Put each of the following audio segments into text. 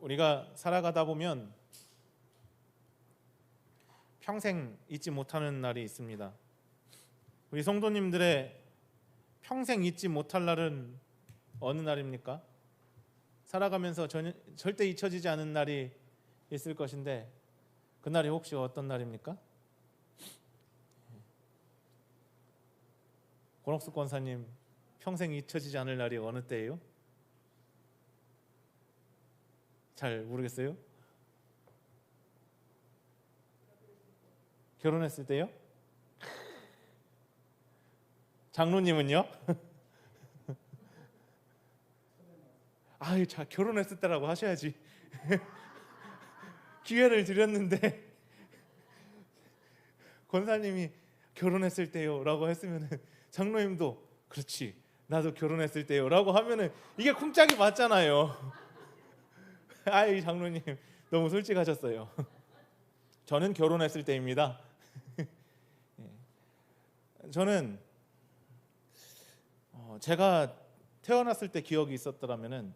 우리가 살아가다 보면 평생 잊지 못하는 날이 있습니다. 우리 성도님들의 평생 잊지 못할 날은 어느 날입니까? 살아가면서 절대 잊혀지지 않은 날이 있을 것인데 그 날이 혹시 어떤 날입니까? 권옥수 권사님, 평생 잊혀지지 않을 날이 어느 때예요? 잘 모르겠어요? 결혼했을 때요? 장로님은요? 아유, 자, 결혼했을 때라고 하셔야지. 기회를 드렸는데 권사님이 결혼했을 때요 라고 했으면 장로님도 그렇지, 나도 결혼했을 때요 라고 하면은 이게 쿵짝이 맞잖아요. 아이, 장로님 너무 솔직하셨어요. 저는 결혼했을 때입니다. 저는 제가 태어났을 때 기억이 있었더라면은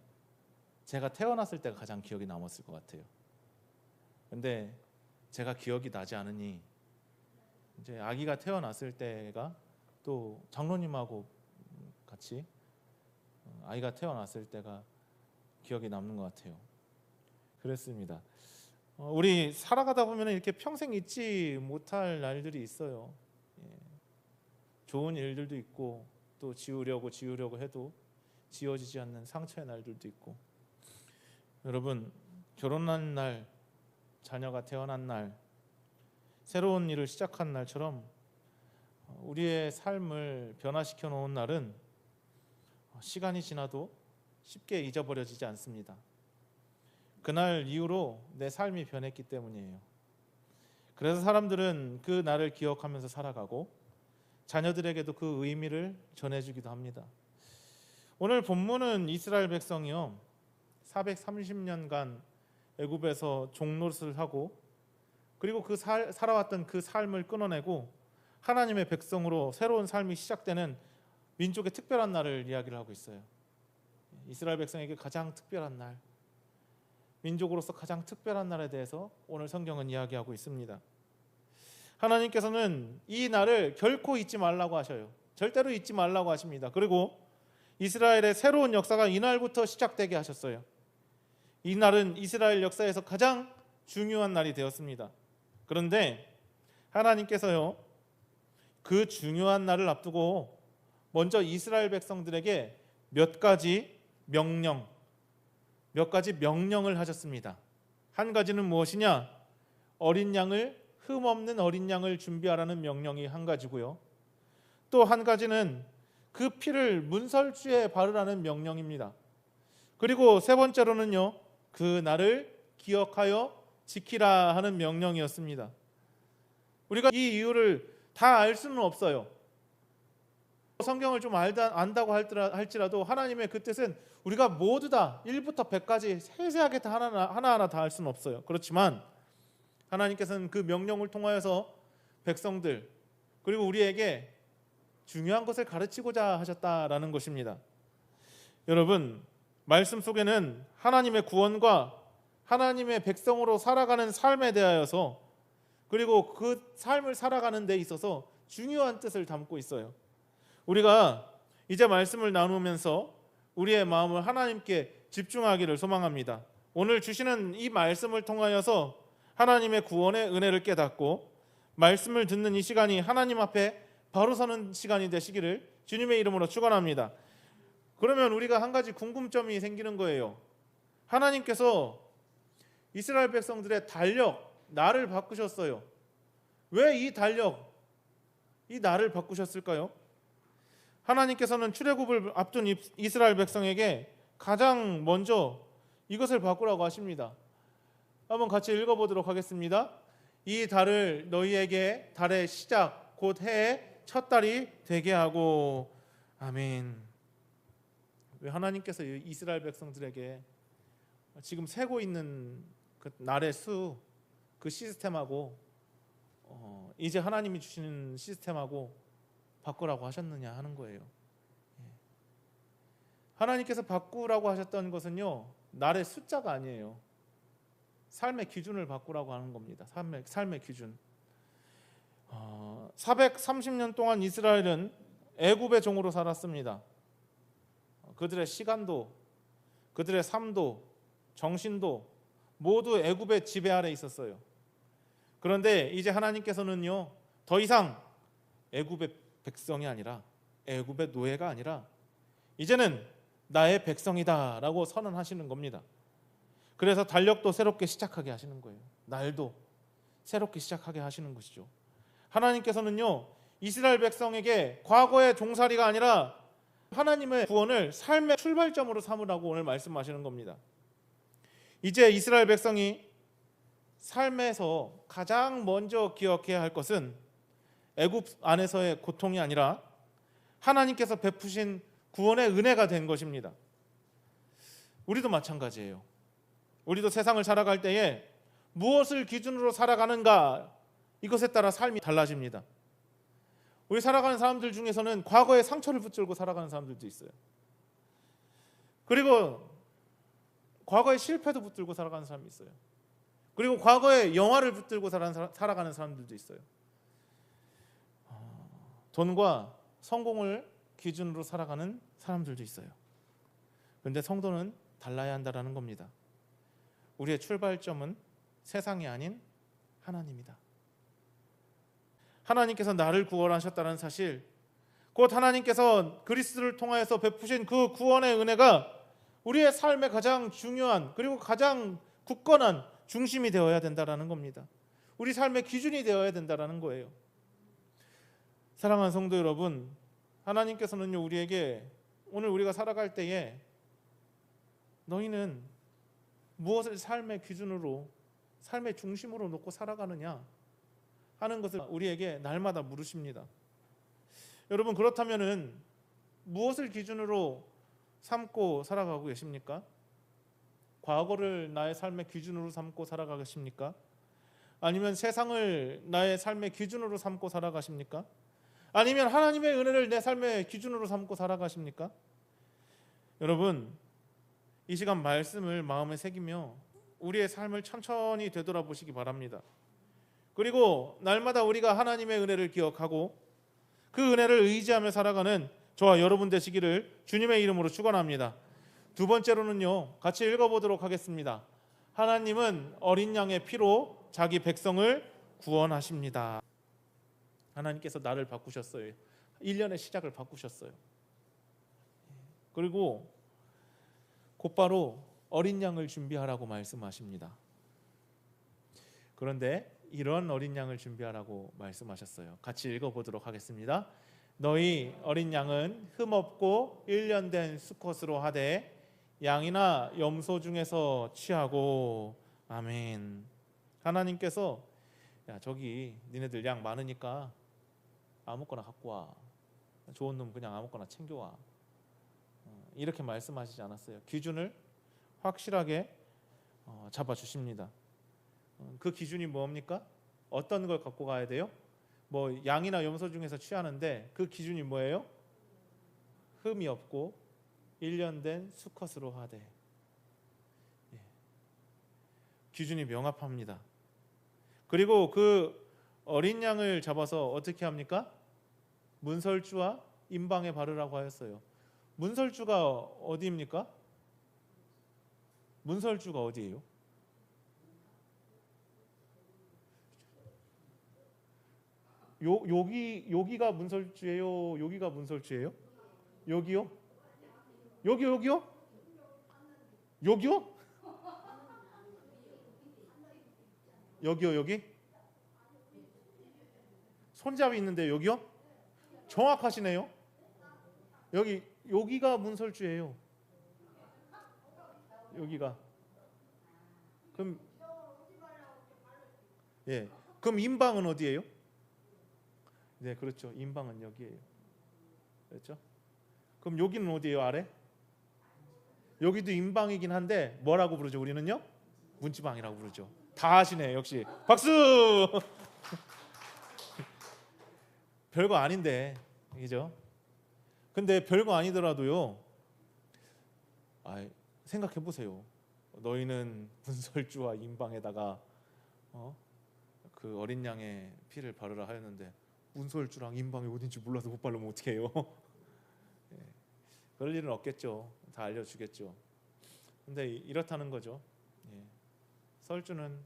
제가 태어났을 때가 가장 기억이 남았을 것 같아요. 근데 제가 기억이 나지 않으니 이제 아기가 태어났을 때가 또 장로님하고 같이 아이가 태어났을 때가 기억이 남는 것 같아요. 그렇습니다. 우리 살아가다 보면 이렇게 평생 잊지 못할 날들이 있어요. 좋은 일들도 있고 또 지우려고 해도 지워지지 않는 상처의 날들도 있고. 여러분, 결혼한 날, 자녀가 태어난 날, 새로운 일을 시작한 날처럼 우리의 삶을 변화시켜 놓은 날은 시간이 지나도 쉽게 잊어버려지지 않습니다. 그날 이후로 내 삶이 변했기 때문이에요. 그래서 사람들은 그 날을 기억하면서 살아가고 자녀들에게도 그 의미를 전해주기도 합니다. 오늘 본문은 이스라엘 백성이요 430년간 애굽에서 종노릇을 하고 그리고 살아왔던 그 삶을 끊어내고 하나님의 백성으로 새로운 삶이 시작되는 민족의 특별한 날을 이야기를 하고 있어요. 이스라엘 백성에게 가장 특별한 날, 민족으로서 가장 특별한 날에 대해서 오늘 성경은 이야기하고 있습니다. 하나님께서는 이 날을 결코 잊지 말라고 하셔요. 절대로 잊지 말라고 하십니다. 그리고 이스라엘의 새로운 역사가 이날부터 시작되게 하셨어요. 이 날은 이스라엘 역사에서 가장 중요한 날이 되었습니다. 그런데 하나님께서요 그 중요한 날을 앞두고 먼저 이스라엘 백성들에게 몇 가지 명령을 하셨습니다. 한 가지는 무엇이냐? 흠없는 어린 양을 준비하라는 명령이 한 가지고요. 또 한 가지는 그 피를 문설주에 바르라는 명령입니다. 그리고 세 번째로는요, 그 날을 기억하여 지키라 하는 명령이었습니다. 우리가 이 이유를 다 알 수는 없어요. 성경을 좀 안다고 할지라도 하나님의 그 뜻은 우리가 모두 다 1부터 100까지 세세하게 다 하나하나 다 알 수는 없어요. 그렇지만 하나님께서는 그 명령을 통하여서 백성들 그리고 우리에게 중요한 것을 가르치고자 하셨다라는 것입니다. 여러분, 말씀 속에는 하나님의 구원과 하나님의 백성으로 살아가는 삶에 대하여서 그리고 그 삶을 살아가는 데 있어서 중요한 뜻을 담고 있어요. 우리가 이제 말씀을 나누면서 우리의 마음을 하나님께 집중하기를 소망합니다. 오늘 주시는 이 말씀을 통하여서 하나님의 구원의 은혜를 깨닫고 말씀을 듣는 이 시간이 하나님 앞에 바로 서는 시간이 되시기를 주님의 이름으로 축원합니다. 그러면 우리가 한 가지 궁금점이 생기는 거예요. 하나님께서 이스라엘 백성들의 날을 바꾸셨어요. 왜 이 날을 바꾸셨을까요? 하나님께서는 출애굽을 앞둔 이스라엘 백성에게 가장 먼저 이것을 바꾸라고 하십니다. 한번 같이 읽어보도록 하겠습니다. 이 달을 너희에게 달의 시작 곧 해의 첫 달이 되게 하고. 아멘. 왜 하나님께서 이스라엘 백성들에게 지금 세고 있는 그 날의 수, 그 시스템하고 이제 하나님이 주시는 시스템하고 바꾸라고 하셨느냐 하는 거예요. 하나님께서 바꾸라고 하셨던 것은요 날의 숫자가 아니에요. 삶의 기준을 바꾸라고 하는 겁니다. 삶의 기준. 430년 동안 이스라엘은 애굽의 종으로 살았습니다. 그들의 시간도, 그들의 삶도, 정신도 모두 애굽의 지배 아래 있었어요. 그런데 이제 하나님께서는요, 더 이상 애굽의 백성이 아니라, 애굽의 노예가 아니라 이제는 나의 백성이다라고 선언하시는 겁니다. 그래서 달력도 새롭게 시작하게 하시는 거예요. 날도 새롭게 시작하게 하시는 것이죠. 하나님께서는요, 이스라엘 백성에게 과거의 종살이가 아니라 하나님의 구원을 삶의 출발점으로 삼으라고 오늘 말씀하시는 겁니다. 이제 이스라엘 백성이 삶에서 가장 먼저 기억해야 할 것은 애굽 안에서의 고통이 아니라 하나님께서 베푸신 구원의 은혜가 된 것입니다. 우리도 마찬가지예요. 우리도 세상을 살아갈 때에 무엇을 기준으로 살아가는가, 이것에 따라 삶이 달라집니다. 우리 살아가는 사람들 중에서는 과거의 상처를 붙들고 살아가는 사람들도 있어요. 그리고 과거의 실패도 붙들고 살아가는 사람이 있어요. 그리고 과거의 영화를 붙들고 살아가는 사람들도 있어요. 돈과 성공을 기준으로 살아가는 사람들도 있어요. 그런데 성도는 달라야 한다는 겁니다. 우리의 출발점은 세상이 아닌 하나님이다. 하나님께서 나를 구원하셨다는 사실, 곧 하나님께서 그리스도를 통하여서 베푸신 그 구원의 은혜가 우리의 삶의 가장 중요한, 그리고 가장 굳건한 중심이 되어야 된다는 겁니다. 우리 삶의 기준이 되어야 된다는 거예요. 사랑하는 성도 여러분, 하나님께서는요, 우리에게 오늘 우리가 살아갈 때에 너희는 무엇을 삶의 기준으로, 삶의 중심으로 놓고 살아가느냐 하는 것을 우리에게 날마다 물으십니다. 여러분, 그렇다면은 무엇을 기준으로 삼고 살아가고 계십니까? 과거를 나의 삶의 기준으로 삼고 살아가십니까? 아니면 세상을 나의 삶의 기준으로 삼고 살아가십니까? 아니면 하나님의 은혜를 내 삶의 기준으로 삼고 살아가십니까? 여러분, 이 시간 말씀을 마음에 새기며 우리의 삶을 천천히 되돌아보시기 바랍니다. 그리고 날마다 우리가 하나님의 은혜를 기억하고 그 은혜를 의지하며 살아가는 저와 여러분 되시기를 주님의 이름으로 축원합니다. 두 번째로는요, 같이 읽어보도록 하겠습니다. 하나님은 어린 양의 피로 자기 백성을 구원하십니다. 하나님께서 나를 바꾸셨어요. 1년의 시작을 바꾸셨어요. 그리고 곧바로 어린 양을 준비하라고 말씀하십니다. 그런데 이런 어린 양을 준비하라고 말씀하셨어요. 같이 읽어보도록 하겠습니다. 너희 어린 양은 흠없고 1년 된 수컷으로 하되 양이나 염소 중에서 취하고. 아멘. 하나님께서 야, 저기 니네들 양 많으니까 아무거나 갖고 와. 좋은 놈 그냥 아무거나 챙겨와. 이렇게 말씀하시지 않았어요. 기준을 확실하게 잡아주십니다. 그 기준이 뭡니까? 어떤 걸 갖고 가야 돼요? 뭐 양이나 염소 중에서 취하는데 그 기준이 뭐예요? 흠이 없고 1년 된 수컷으로 하되. 기준이 명확합니다. 그리고 그 어린 양을 잡아서 어떻게 합니까? 문설주와 임방에 바르라고 하였어요. 문설주가 어디입니까? 문설주가 어디예요? 여기가 문설주예요? 여기가 문설주예요? 여기요? 여기요? 여기요? 여기요, 여기? 손잡이 있는데 여기요? 정확하시네요. 여기가 문설주예요. 여기가. 그럼 그럼 임방은 어디예요? 네, 그렇죠. 임방은 여기예요. 그렇죠? 그럼 여기는 어디예요? 아래? 여기도 임방이긴 한데 뭐라고 부르죠? 우리는요? 문지방이라고 부르죠. 다 아시네, 역시. 박수! 별거 아닌데, 그죠? 근데 별거 아니더라도요, 생각해 보세요. 너희는 문설주와 임방에다가 그 어린 양의 피를 바르라 하였는데 문설주랑 임방이 어딘지 몰라서 못 바르면 어떻게 해요? 예, 그럴 일은 없겠죠. 다 알려주겠죠. 근데 이렇다는 거죠. 예, 설주는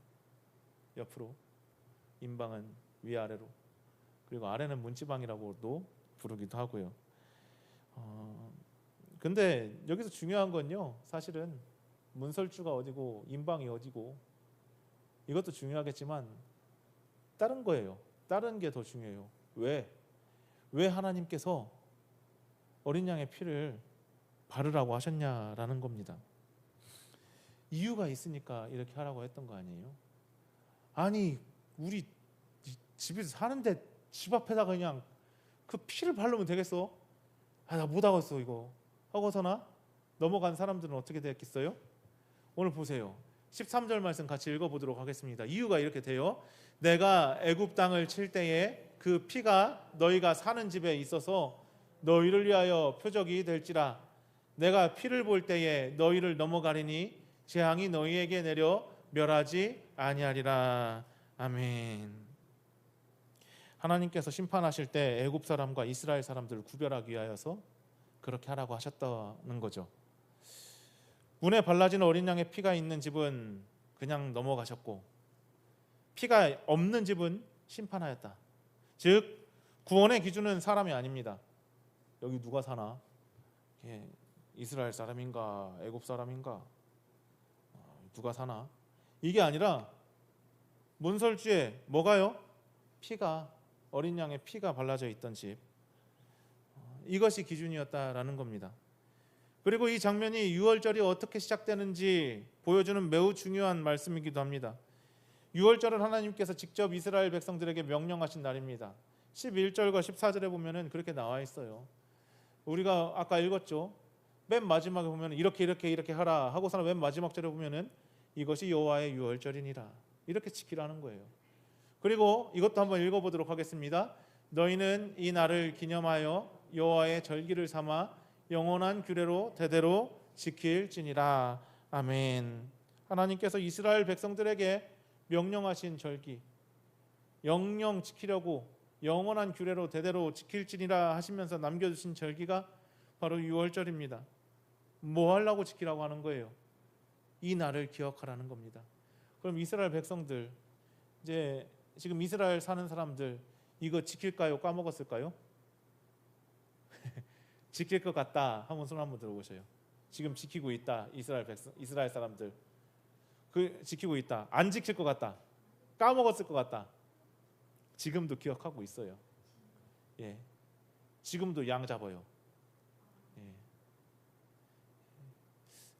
옆으로, 임방은 위아래로, 그리고 아래는 문지방이라고도 부르기도 하고요. 근데 여기서 중요한 건요, 사실은 문설주가 어디고 임방이 어디고 이것도 중요하겠지만 다른 거예요. 다른 게 더 중요해요. 왜 하나님께서 어린 양의 피를 바르라고 하셨냐라는 겁니다. 이유가 있으니까 이렇게 하라고 했던 거 아니에요? 아니, 우리 집에서 사는데 집 앞에다가 그냥 그 피를 바르면 되겠어? 나 못하겠어 이거 하고서나 넘어간 사람들은 어떻게 되었겠어요? 오늘 보세요. 13절 말씀 같이 읽어보도록 하겠습니다. 이유가 이렇게 돼요. 내가 애굽 땅을 칠 때에 그 피가 너희가 사는 집에 있어서 너희를 위하여 표적이 될지라. 내가 피를 볼 때에 너희를 넘어가리니 재앙이 너희에게 내려 멸하지 아니하리라. 아멘. 하나님께서 심판하실 때 애굽 사람과 이스라엘 사람들을 구별하기 위하여서 그렇게 하라고 하셨다는 거죠. 문에 발라진 어린 양의 피가 있는 집은 그냥 넘어가셨고 피가 없는 집은 심판하였다. 즉 구원의 기준은 사람이 아닙니다. 여기 누가 사나? 이스라엘 사람인가 애굽 사람인가 누가 사나? 이게 아니라 문설주에 뭐가요? 피가, 어린 양의 피가 발라져 있던 집, 이것이 기준이었다라는 겁니다. 그리고 이 장면이 유월절이 어떻게 시작되는지 보여주는 매우 중요한 말씀이기도 합니다. 유월절은 하나님께서 직접 이스라엘 백성들에게 명령하신 날입니다. 11절과 14절에 보면은 그렇게 나와 있어요. 우리가 아까 읽었죠. 맨 마지막에 보면 이렇게 하라 하고서는 맨 마지막 절에 보면은 이것이 여호와의 유월절이니라, 이렇게 지키라는 거예요. 그리고 이것도 한번 읽어보도록 하겠습니다. 너희는 이 날을 기념하여 여호와의 절기를 삼아 영원한 규례로 대대로 지킬지니라. 아멘. 하나님께서 이스라엘 백성들에게 명령하신 절기, 영영 지키려고 영원한 규례로 대대로 지킬지니라 하시면서 남겨주신 절기가 바로 유월절입니다. 뭐 하려고 지키라고 하는 거예요? 이 날을 기억하라는 겁니다. 그럼 이스라엘 백성들, 이제 지금 이스라엘 사는 사람들 이거 지킬까요? 까먹었을까요? 지킬 것 같다 한번 손 한번 들어보세요. 지금 지키고 있다. 이스라엘 사람들 그 지키고 있다. 안 지킬 것 같다. 까먹었을 것 같다. 지금도 기억하고 있어요. 예, 지금도 양 잡아요. 예,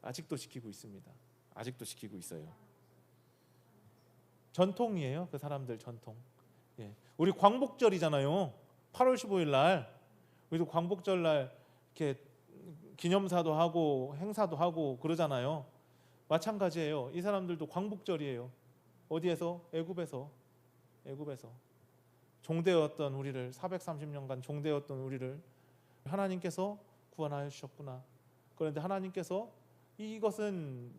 아직도 지키고 있습니다. 아직도 지키고 있어요. 전통이에요. 그 사람들 전통. 예, 우리 광복절이잖아요. 8월 15일 날 우리도 광복절 날 이렇게 기념사도 하고 행사도 하고 그러잖아요. 마찬가지예요. 이 사람들도 광복절이에요. 어디에서? 애굽에서 종되었던 우리를, 430년간 종되었던 우리를 하나님께서 구원하여 주셨구나. 그런데 하나님께서 이것은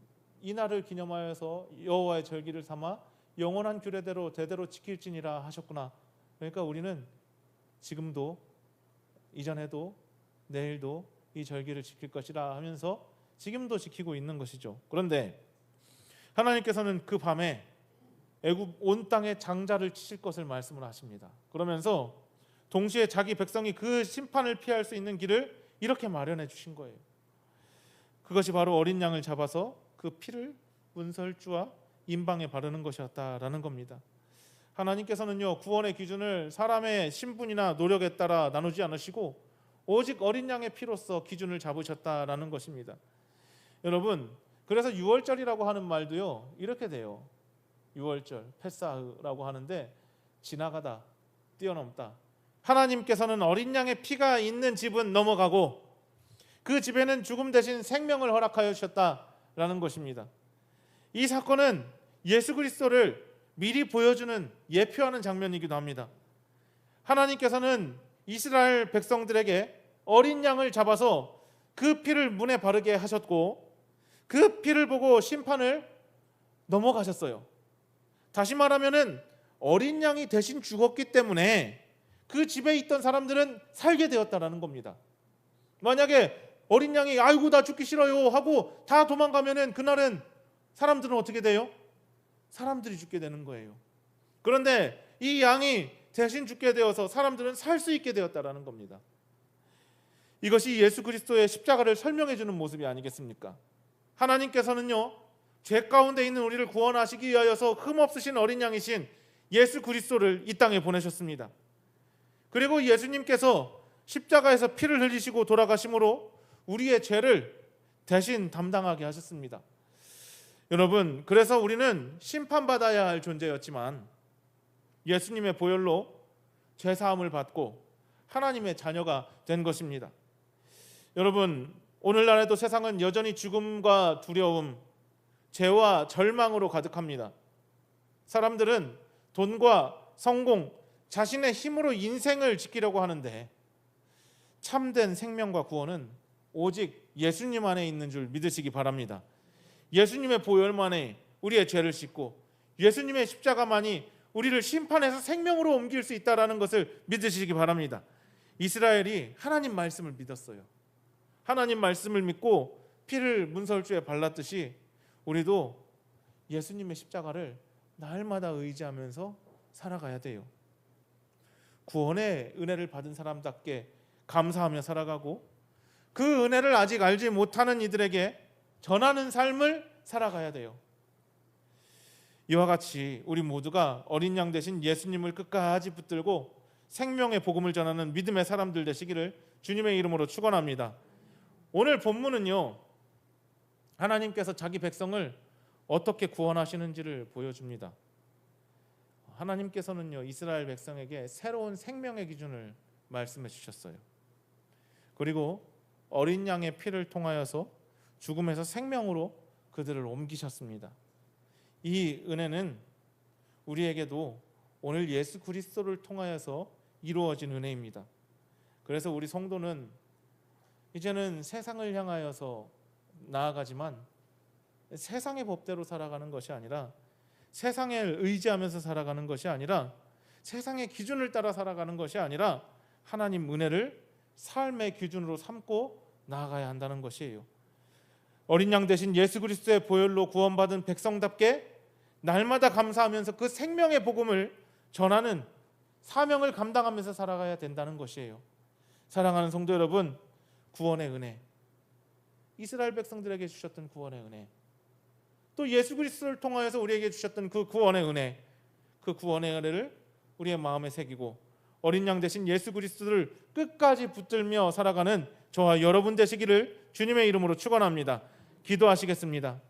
이 날을 기념하여서 여호와의 절기를 삼아 영원한 규례대로 대대로 지킬지니라 하셨구나. 그러니까 우리는 지금도, 이전에도, 내일도 이 절기를 지킬 것이라 하면서 지금도 지키고 있는 것이죠. 그런데 하나님께서는 그 밤에 애굽 온 땅에 장자를 치실 것을 말씀을 하십니다. 그러면서 동시에 자기 백성이 그 심판을 피할 수 있는 길을 이렇게 마련해 주신 거예요. 그것이 바로 어린 양을 잡아서 그 피를 문설주와 임방에 바르는 것이었다라는 겁니다. 하나님께서는요, 구원의 기준을 사람의 신분이나 노력에 따라 나누지 않으시고 오직 어린 양의 피로서 기준을 잡으셨다라는 것입니다. 여러분, 그래서 유월절이라고 하는 말도요 이렇게 돼요. 유월절, 페사흐라고 하는데 지나가다, 뛰어넘다. 하나님께서는 어린 양의 피가 있는 집은 넘어가고 그 집에는 죽음 대신 생명을 허락하여 주셨다라는 것입니다. 이 사건은 예수 그리스도를 미리 보여주는, 예표하는 장면이기도 합니다. 하나님께서는 이스라엘 백성들에게 어린 양을 잡아서 그 피를 문에 바르게 하셨고 그 피를 보고 심판을 넘어가셨어요. 다시 말하면은 어린 양이 대신 죽었기 때문에 그 집에 있던 사람들은 살게 되었다라는 겁니다. 만약에 어린 양이 아이고 나 죽기 싫어요 하고 다 도망가면은 그날은 사람들은 어떻게 돼요? 사람들이 죽게 되는 거예요. 그런데 이 양이 대신 죽게 되어서 사람들은 살 수 있게 되었다라는 겁니다. 이것이 예수 그리스도의 십자가를 설명해 주는 모습이 아니겠습니까? 하나님께서는요, 죄 가운데 있는 우리를 구원하시기 위하여서 흠없으신 어린 양이신 예수 그리스도를 이 땅에 보내셨습니다. 그리고 예수님께서 십자가에서 피를 흘리시고 돌아가심으로 우리의 죄를 대신 담당하게 하셨습니다. 여러분, 그래서 우리는 심판받아야 할 존재였지만 예수님의 보혈로 죄 사함을 받고 하나님의 자녀가 된 것입니다. 여러분, 오늘날에도 세상은 여전히 죽음과 두려움, 죄와 절망으로 가득합니다. 사람들은 돈과 성공, 자신의 힘으로 인생을 지키려고 하는데 참된 생명과 구원은 오직 예수님 안에 있는 줄 믿으시기 바랍니다. 예수님의 보혈만이 우리의 죄를 씻고 예수님의 십자가만이 우리를 심판해서 생명으로 옮길 수 있다는 것을 믿으시기 바랍니다. 이스라엘이 하나님 말씀을 믿었어요. 하나님 말씀을 믿고 피를 문설주에 발랐듯이 우리도 예수님의 십자가를 날마다 의지하면서 살아가야 돼요. 구원의 은혜를 받은 사람답게 감사하며 살아가고 그 은혜를 아직 알지 못하는 이들에게 전하는 삶을 살아가야 돼요. 이와 같이 우리 모두가 어린 양 대신 예수님을 끝까지 붙들고 생명의 복음을 전하는 믿음의 사람들 되시기를 주님의 이름으로 축원합니다. 오늘 본문은요, 하나님께서 자기 백성을 어떻게 구원하시는지를 보여줍니다. 하나님께서는요, 이스라엘 백성에게 새로운 생명의 기준을 말씀해 주셨어요. 그리고 어린 양의 피를 통하여서 죽음에서 생명으로 그들을 옮기셨습니다. 이 은혜는 우리에게도 오늘 예수 그리스도를 통하여서 이루어진 은혜입니다. 그래서 우리 성도는 이제는 세상을 향하여서 나아가지만 세상의 법대로 살아가는 것이 아니라, 세상을 의지하면서 살아가는 것이 아니라, 세상의 기준을 따라 살아가는 것이 아니라 하나님 은혜를 삶의 기준으로 삼고 나아가야 한다는 것이에요. 어린 양 대신 예수 그리스도의 보혈로 구원받은 백성답게 날마다 감사하면서 그 생명의 복음을 전하는 사명을 감당하면서 살아가야 된다는 것이에요. 사랑하는 성도 여러분, 구원의 은혜, 이스라엘 백성들에게 주셨던 구원의 은혜, 또 예수 그리스도를 통하여서 우리에게 주셨던 그 구원의 은혜, 그 구원의 은혜를 우리의 마음에 새기고 어린 양 대신 예수 그리스도를 끝까지 붙들며 살아가는 저와 여러분 되시기를 주님의 이름으로 축원합니다. 기도하시겠습니다.